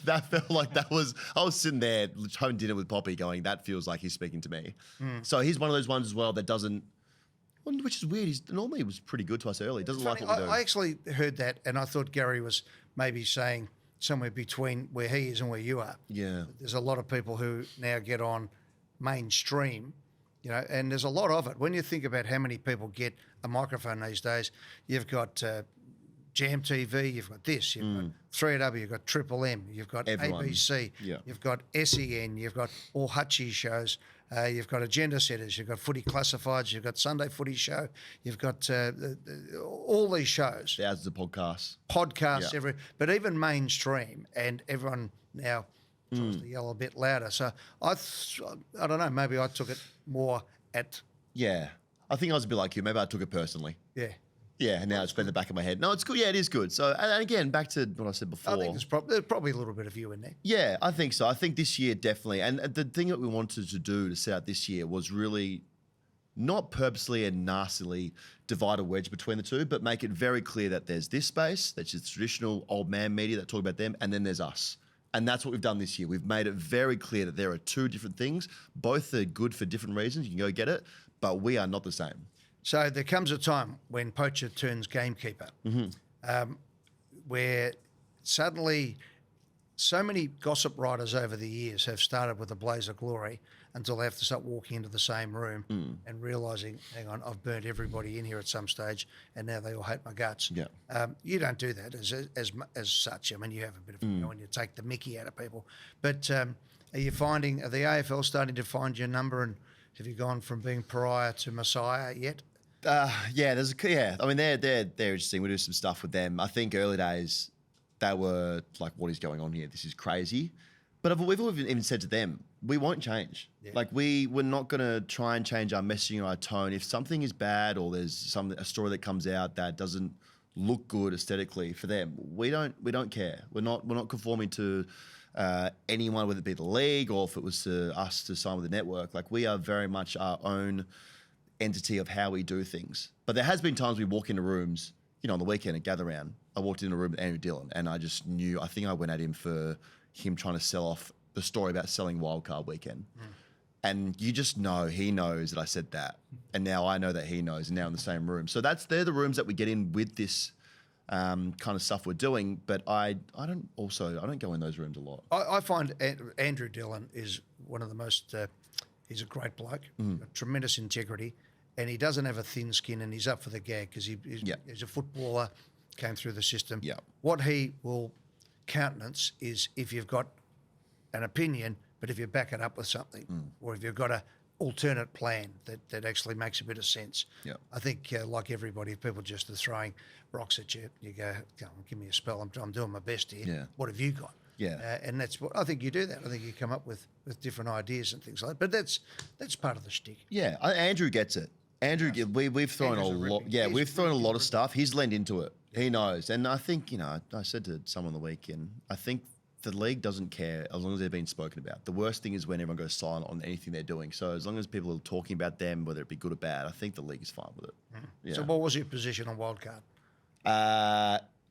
S1: That felt like that was. I was sitting there having dinner with Poppy, going, "That feels like he's speaking to me." So he's one of those ones as well that doesn't. Which is weird. He's normally was pretty good to us early. Doesn't like what we do.
S2: I actually heard that, and I thought Gary was maybe saying somewhere between where he is and where you are.
S1: Yeah.
S2: There's a lot of people who now get on mainstream, and there's a lot of it. When you think about how many people get a microphone these days, you've got Jam TV, you've got this, you've got 3AW, you've got Triple M, you've got
S1: Everyone.
S2: ABC, you've got SEN, you've got all Hutchie shows, you've got Agenda Setters, you've got Footy Classifieds, you've got Sunday Footy Show, you've got all these shows.
S1: Thousands of podcasts.
S2: But even mainstream, and everyone now tries to yell a bit louder. So I don't know, maybe I took it more at...
S1: Yeah. I think I was a bit like you. Maybe I took it personally.
S2: Yeah.
S1: Yeah, now it's been in the back of my head. No, it's good. Yeah, it is good. So, and again, back to what I said before.
S2: I think there's probably a little bit of you in there.
S1: Yeah, I think so. I think this year definitely. And the thing that we wanted to do to set out this year was really not purposely and nastily divide a wedge between the two, but make it very clear that there's this space, that's just traditional old man media that talk about them, and then there's us. And that's what we've done this year. We've made it very clear that there are two different things. Both are good for different reasons. You can go get it, but we are not the same.
S2: So there comes a time when poacher turns gamekeeper, where suddenly so many gossip writers over the years have started with a blaze of glory until they have to start walking into the same room and realising, hang on, I've burnt everybody in here at some stage and now they all hate my guts.
S1: Yeah.
S2: You don't do that as such. I mean, you have a bit of, when you take the mickey out of people. But are the AFL starting to find your number, and have you gone from being pariah to messiah yet?
S1: I mean, they're interesting. We do some stuff with them. I think early days they were like, "What is going on here? This is crazy." But we've even said to them, we won't change. Yeah. Like we're not going to try and change our messaging or our tone. If something is bad or there's a story that comes out that doesn't look good aesthetically for them, we don't care. We're not conforming to anyone, whether it be the league or if it was to us to sign with the network. Like we are very much our own entity of how we do things. But there has been times we walk into rooms, on the weekend at Gather Round, I walked into a room with Andrew Dillon and I just knew, I think I went at him for him trying to sell off the story about selling Wildcard Weekend. And you just know, he knows that I said that. And now I know that he knows, and now in the same room. So they're the rooms that we get in with this kind of stuff we're doing. But I don't go in those rooms a lot.
S2: I find Andrew Dillon is one of the most, he's a great bloke, got tremendous integrity. And he doesn't have a thin skin, and he's up for the gag because he's a footballer, came through the system.
S1: Yeah.
S2: What he will countenance is if you've got an opinion, but if you back it up with something, or if you've got an alternate plan that actually makes a bit of sense.
S1: Yeah.
S2: I think, like everybody, if people just are throwing rocks at you, you go, "Come on, give me a spell. I'm doing my best here.
S1: Yeah.
S2: What have you got?"
S1: Yeah.
S2: And that's what I think you do that. I think you come up with different ideas and things like that. But that's part of the shtick.
S1: Yeah, Andrew gets it. Andrew, we've thrown
S2: Andrew's
S1: a lot.
S2: ripping.
S1: Yeah,
S2: He's
S1: we've thrown a
S2: really
S1: lot of stuff. He's leaned into it. He knows, and I think I said to someone the weekend, I think the league doesn't care as long as they're being spoken about. The worst thing is when everyone goes silent on anything they're doing. So as long as people are talking about them, whether it be good or bad, I think the league is fine with it. Yeah.
S2: So what was your position on Wildcard?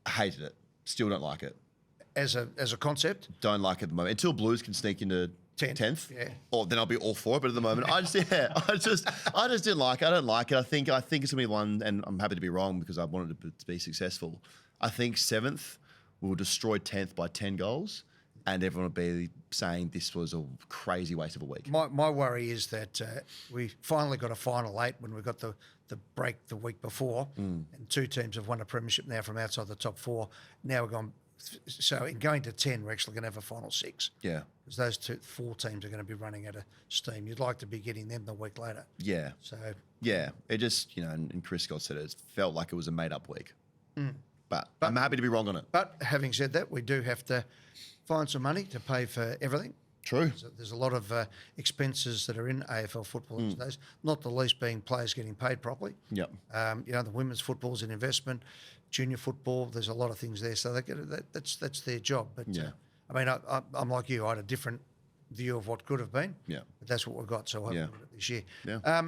S1: Hated it. Still don't like it.
S2: As a concept?
S1: Don't like it at the moment. Until Blues can sneak into 10th,
S2: yeah.
S1: Or then I'll be all for it. But at the moment, I just didn't like it. I don't like it. I think it's gonna be one, and I'm happy to be wrong because I wanted it to be successful. I think 7th will destroy 10th by 10 goals, and everyone will be saying this was a crazy waste of a week.
S2: My worry is that we finally got a final 8 when we got the break the week before, and 2 teams have won a premiership now from outside the top 4. Now we're going. So in going to 10, we're actually going to have a final 6.
S1: Yeah.
S2: Because those 4 teams are going to be running out of steam. You'd like to be getting them the week later.
S1: Yeah.
S2: So.
S1: Yeah. It just, and Chris Scott said it felt like it was a made-up week. But I'm happy to be wrong on it.
S2: But having said that, we do have to find some money to pay for everything.
S1: True.
S2: There's a lot of expenses that are in AFL football these days, not the least being players getting paid properly.
S1: Yep.
S2: The women's football is an investment. Junior football, there's a lot of things there, so that's their job. But
S1: Yeah.
S2: I'm like you. I had a different view of what could have been.
S1: Yeah.
S2: But that's what we've got. So I hope we get it this year.
S1: Yeah.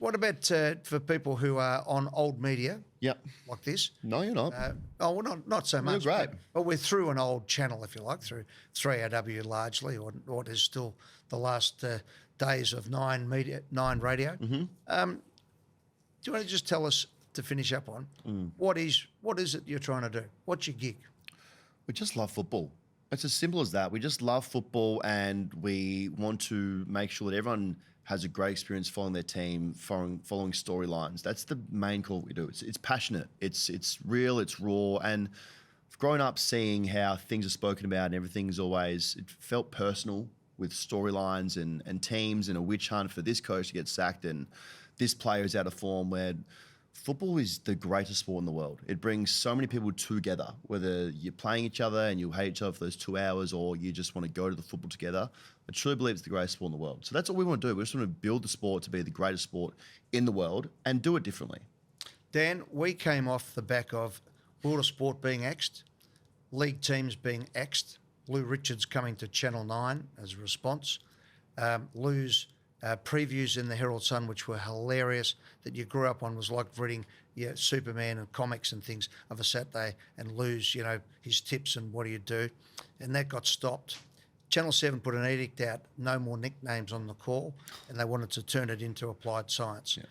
S2: What about for people who are on old media
S1: Yep.
S2: like this.
S1: No, you're not.
S2: Well, not so much.
S1: great.
S2: But we're through an old channel, if you like, through 3AW largely, or what is still the last days of Nine Radio.
S1: Mm-hmm.
S2: Do you want to just tell us, to finish up on, what is it you're trying to do? What's your gig?
S1: We just love football. It's as simple as that. We just love football, and we want to make sure that everyone has a great experience following their team, following storylines. That's the main core we do. It's passionate. It's real. It's raw. And growing up, seeing how things are spoken about and everything's always, it felt personal with storylines and teams and a witch hunt for this coach to get sacked and this player is out of form, where football is the greatest sport in the world. It brings so many people together, whether you're playing each other and you hate each other for those 2 hours, or you just want to go to the football together. I truly believe it's the greatest sport in the world. So that's what we want to do. We just want to build the sport to be the greatest sport in the world and do it differently.
S2: Dan, we came off the back of World of Sport being axed, league teams being axed, Lou Richards coming to Channel 9 as a response, Lou's previews in the Herald Sun, which were hilarious, that you grew up on, was like reading Superman and comics and things of a Saturday, and Lou's, his tips and what do you do. And that got stopped. Channel 7 put an edict out, no more nicknames on the call, and they wanted to turn it into applied science. Yeah.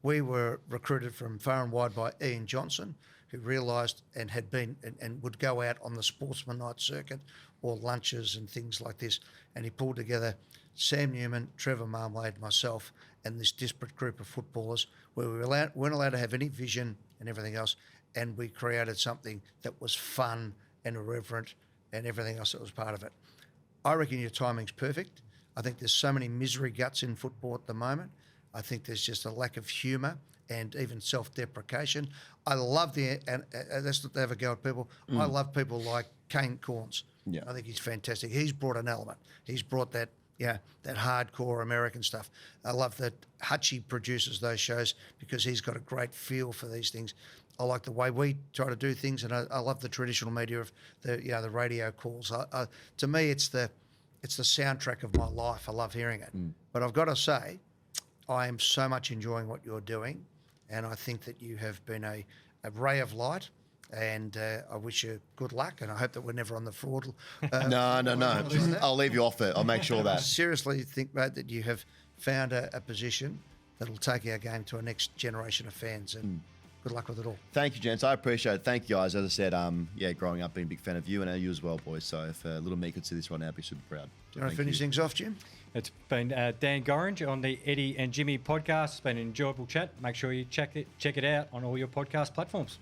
S2: We were recruited from far and wide by Ian Johnson, who realised and had been and would go out on the sportsman night circuit or lunches and things like this, and he pulled together Sam Newman, Trevor Marmalade, myself, and this disparate group of footballers where we weren't allowed to have any vision and everything else, and we created something that was fun and irreverent and everything else that was part of it. I reckon your timing's perfect. I think there's so many misery guts in football at the moment. I think there's just a lack of humour and even self-deprecation. I love and let's not have a go at people. I love people like Kane Corns.
S1: Yeah.
S2: I think he's fantastic. He's brought an element. He's brought that hardcore American stuff. I love that Hutchie produces those shows because he's got a great feel for these things. I like the way we try to do things, and I love the traditional media of the radio calls. To me, it's the soundtrack of my life. I love hearing it. But I've got to say, I am so much enjoying what you're doing, and I think that you have been a ray of light. And I wish you good luck, and I hope that we're never on the fraud.
S1: No. I'll leave you off it. I'll make sure of that.
S2: I seriously think, mate, that you have found a position that'll take our game to a next generation of fans, and good luck with it all.
S1: Thank you, gents. I appreciate it. Thank you, guys. As I said, growing up, being a big fan of you and you as well, boys. So if little me could see this right now, I'd be super proud.
S2: Do you want to finish things off, Jim?
S3: It's been Dan Gorringe on the Eddie and Jimmy podcast. It's been an enjoyable chat. Make sure you check it out on all your podcast platforms.